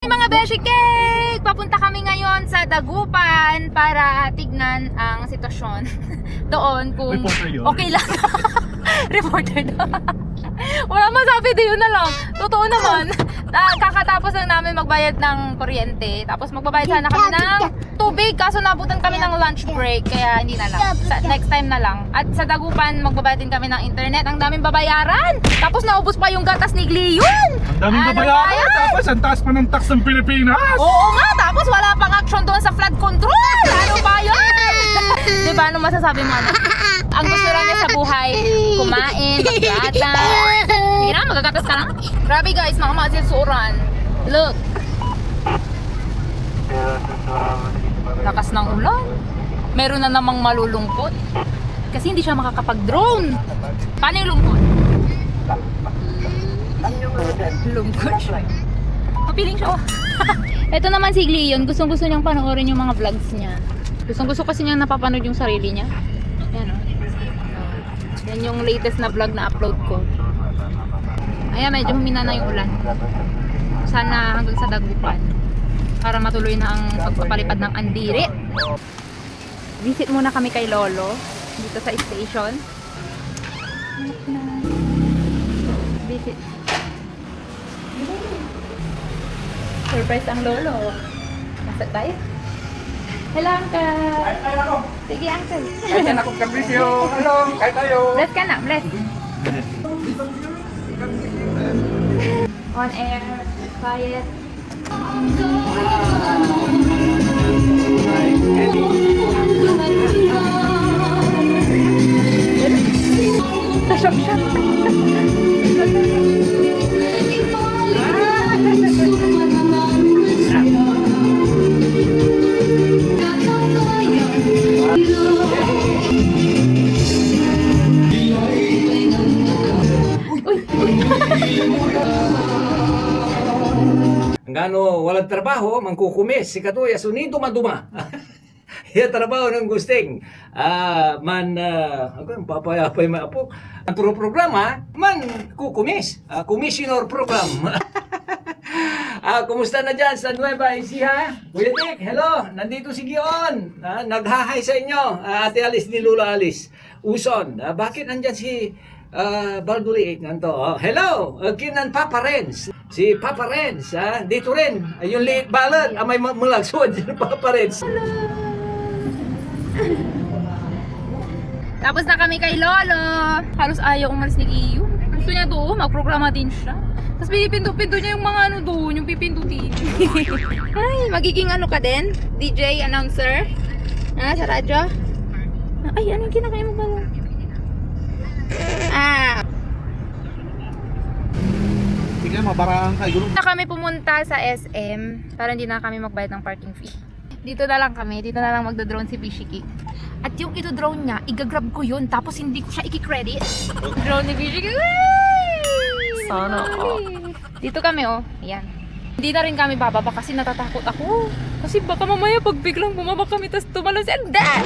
Mga Beshi Cake! Papunta kami ngayon sa Dagupan para tignan ang sitwasyon doon kung Reporter yun? okay lang. Reporter daw. Wala masabi, di yun na lang. Totoo naman. Kakatapos lang namin magbayad ng kuryente. Tapos magbabayad sana kami ng tubig. Kaso nabutan kami ng lunch break. Kaya hindi na lang. Next time na lang. At sa Dagupan, magbabayad din kami ng internet. Ang daming babayaran. Tapos naubos pa yung gatas ni Gleon. Ang daming babayaran. Tapos ang taas pa ng tax ng Pilipinas. Oo nga. Tapos wala pang action doon sa flood control. Ano ba yun? Diba? Ano masasabi mo? Ano? Ang gusto lang niya sa buhay, kumain, maggatas. Hindi na, magagatas ka lang. Grabe guys, mga masisuran. Look. Lakas ng ulan. Meron na namang malulungkot. Kasi hindi siya makakapag-drone. Paano yung lungkot? Lungkot siya. Mapiling siya. Ito naman si Gleon. Gustong-gusto niyang panoorin yung mga vlogs niya. Gustong-gusto kasi niyang napapanood yung sarili niya. Yan o. Yan yung latest na vlog na upload ko. Ayan, medyo humina na yung ulan. Sana hanggang sa Dagupan. Para matuloy na ang pagpapalipad ng Andiri. Visit muna kami kay Lolo. Dito sa station. Visit. Surprise ang Lolo. Nasa tayo? Hello, Uncle. Ay ako. Sige, Uncle. Kahit yan akong kabisyo. Hello, kahit tayo. Bless ka na, bless. On air, quiet. Tasok-sok. Ngano walang trabaho, mangkukumis, si Katuya, sunido maduma. Yan trabaho ng gusting. Papayapay maapo. Ang programa, man kukumis. Commissioner program. Kumusta na dyan sa Nueva Ecija? Kuya Tek, hello, nandito si Gion. Naghahay sa inyo. Ate Alice ni Lula Alice. Uson, bakit nandyan si Balduliit nanto? Hello, kinan Papa Renz. Si Papa Renz, dito rin. Yung liit balad, may mulagsod. Papa Renz. Tapos na kami kay Lolo. Halos ayaw umalis ni Giyo. Gusto niya doon, magprograma din siya. Tapos pinipinto-pinto niya yung mga ano doon, yung pipindutin. Ay, magiging ano ka din? DJ, announcer? Sa radyo? Ay, anong kinakain mo ba? Sige, mabaraan ka. Na kami pumunta sa SM para hindi na kami magbayad ng parking fee. Dito na lang kami, dito na lang magdo-drone si Bishiki. At yung ito-drone niya, igagrab ko yun, tapos hindi ko siya i-credit. Drone ni Bishiki. Sana dito kami oh, ayan. Hindi na rin kami bababa kasi natatakot ako. Kasi baka mamaya pag biglang bumaba kami, tapos tumalon si Andan.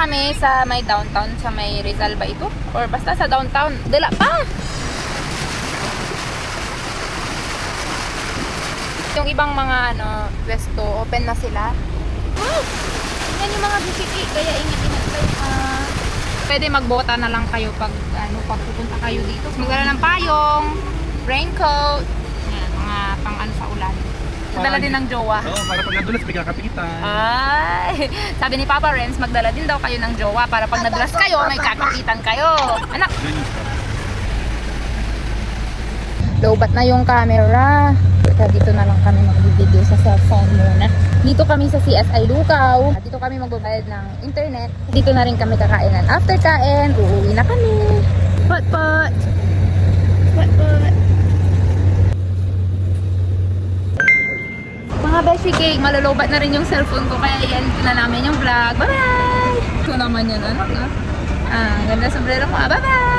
Kami sa may downtown, sa may Rizal ba ito? Or basta sa downtown. Dala pa! Yung ibang mga ano, pwesto, open na sila. Wow! Yan yung mga bisiki, kaya ingat-ingat kayo. Pwede magbota na lang kayo pag pupunta kayo dito. Magdala ng payong, raincoat, yan, mga pang ano sa ulan. Magdala din ng jowa. Oo, para pag nadulas, may kakapitan. Ay, sabi ni Papa Renz, magdala din daw kayo ng jowa para pag nadulas kayo, may kakapitan kayo. Anak! Lowbat na yung camera. Kaya dito na lang kami mag-video sa cellphone muna. Dito kami sa CSI Lucaw. Dito kami magbabayad ng internet. Dito na rin kami kakainan. After kain, uuwi na kami. Pot-pot! Pot-pot! Mga beshi cake, malolobat na rin yung cellphone ko. Kaya yan na namin yung vlog. Bye-bye! Ito naman yan, ano? Ganda sombrero mo. Bye-bye!